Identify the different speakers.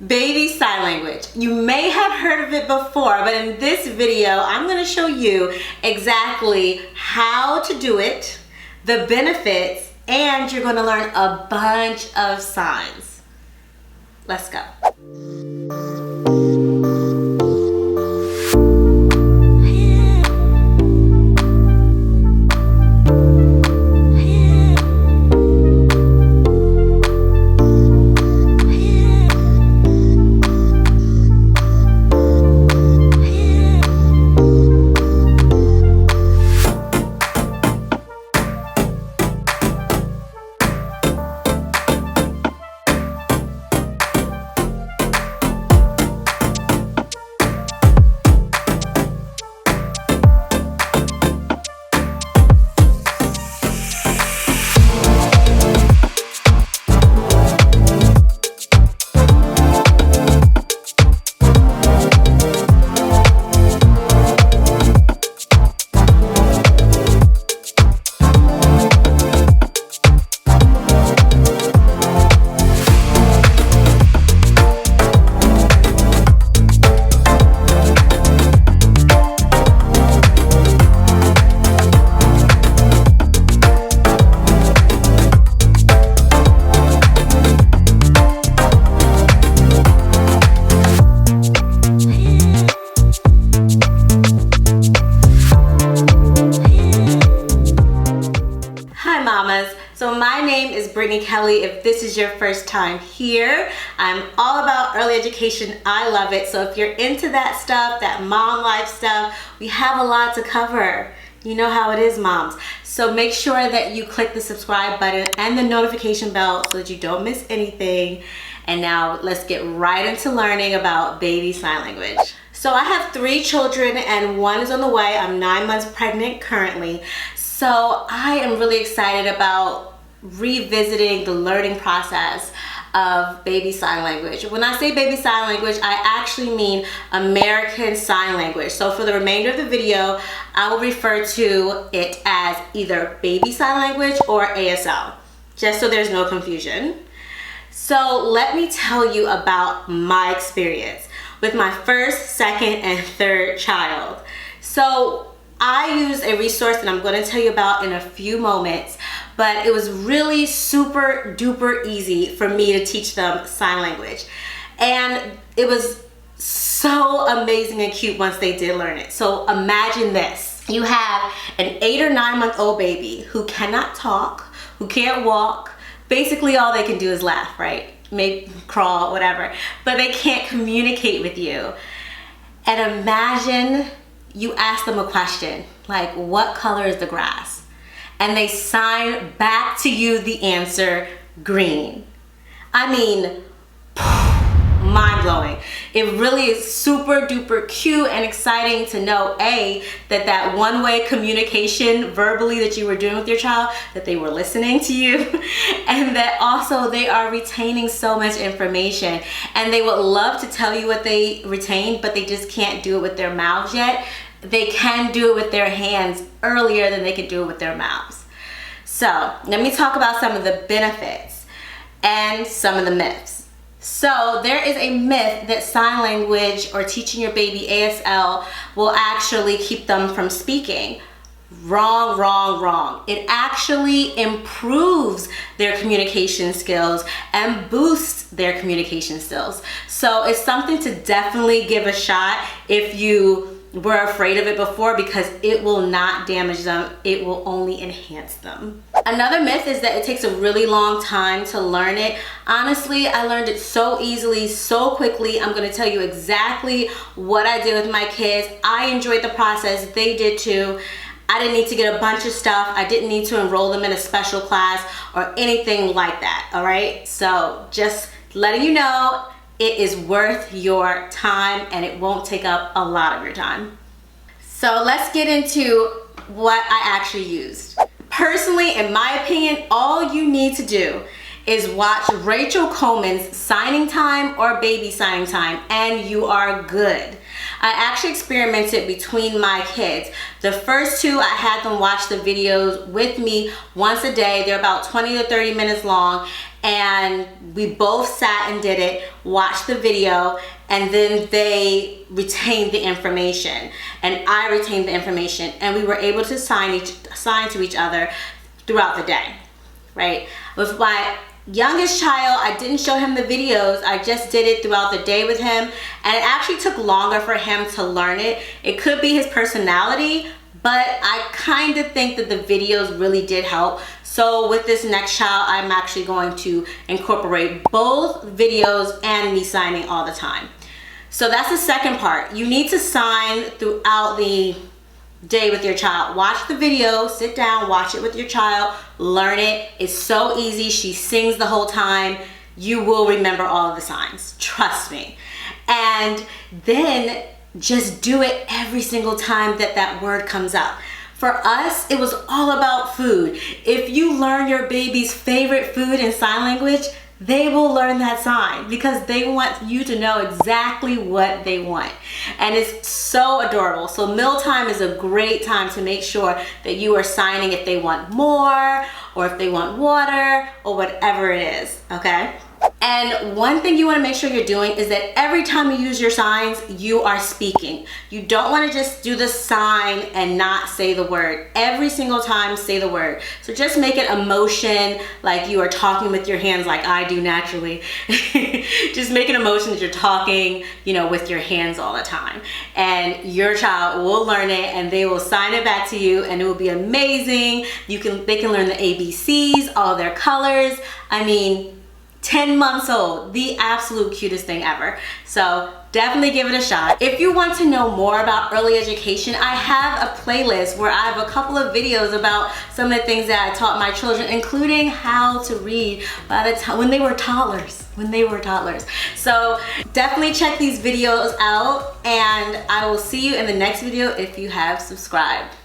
Speaker 1: Baby sign language. You may have heard of it before, but in this video, I'm going to show you exactly how to do it, the benefits, and you're going to learn a bunch of signs. Let's go. So my name is Brittany Kelly. If this is your first time here, I'm all about early education. I love it. So if you're into that stuff, that mom life stuff, we have a lot to cover. You know how it is, moms. So make sure that you click the subscribe button and the notification bell so that you don't miss anything. And now let's get right into learning about baby sign language. So I have 3 children and 1 is on the way. I'm 9 months pregnant currently. So I am really excited about revisiting the learning process of baby sign language. When I say baby sign language, I actually mean American Sign Language. So for the remainder of the video, I will refer to it as either baby sign language or ASL, just so there's no confusion. So let me tell you about my experience with my first, second, and third child. So I used a resource that I'm going to tell you about in a few moments, but it was really super duper easy for me to teach them sign language. And it was so amazing and cute once they did learn it. So imagine this. You have an 8 or 9 month old baby who cannot talk, who can't walk. Basically all they can do is laugh, right? Maybe crawl, whatever. But they can't communicate with you. And imagine you ask them a question, like, what color is the grass? And they sign back to you the answer, green. I mean, mind-blowing. It really is super duper cute and exciting to know, A, that one-way communication verbally that you were doing with your child, that they were listening to you, and that also they are retaining so much information. And they would love to tell you what they retained, but they just can't do it with their mouths yet. They can do it with their hands earlier than they can do it with their mouths. So let me talk about some of the benefits and some of the myths. So there is a myth that sign language or teaching your baby ASL will actually keep them from speaking. Wrong, wrong, wrong. It actually improves their communication skills and boosts their communication skills. So it's something to definitely give a shot if you were afraid of it before, because it will not damage them. It will only enhance them. Another myth is that it takes a really long time to learn it. Honestly, I learned it so easily, so quickly. I'm going to tell you exactly what I did with my kids. I enjoyed the process. They did too. I didn't need to get a bunch of stuff. I didn't need to enroll them in a special class or anything like that. All right. So just letting you know, it is worth your time and it won't take up a lot of your time. So let's get into what I actually used. Personally, in my opinion, all you need to do is watch Rachel Coleman's Signing Time or Baby Signing Time and you are good. I actually experimented between my kids. The first 2, I had them watch the videos with me once a day. They're about 20 to 30 minutes long. and we both sat and did it, watched the video, and then they retained the information and I retained the information, and we were able to sign to each other throughout the day, right? With my youngest child, I didn't show him the videos. I just did it throughout the day with him, and it actually took longer for him to learn it. It could be his personality, but I kind of think that the videos really did help. So with this next child, I'm actually going to incorporate both videos and me signing all the time. So that's the second part. You need to sign throughout the day with your child. Watch the video, sit down, watch it with your child, learn it. It's so easy. She sings the whole time. You will remember all of the signs, trust me. And then just do it every single time that that word comes up. For us, it was all about food. If you learn your baby's favorite food in sign language, they will learn that sign because they want you to know exactly what they want. And it's so adorable. So mealtime is a great time to make sure that you are signing if they want more or if they want water or whatever it is, okay? And one thing you want to make sure you're doing is that every time you use your signs, you are speaking. You don't want to just do the sign and not say the word. Every single time, say the word. So just make it a motion like you are talking with your hands like I do naturally. Just make an emotion that you're talking, you know, with your hands all the time. And your child will learn it and they will sign it back to you, and it will be amazing. They can learn the ABCs, all their colors. I mean, 10 months old, the absolute cutest thing ever. So definitely give it a shot. If you want to know more about early education, I have a playlist where I have a couple of videos about some of the things that I taught my children, including how to read by the time when they were toddlers. So definitely check these videos out, and I will see you in the next video if you have subscribed.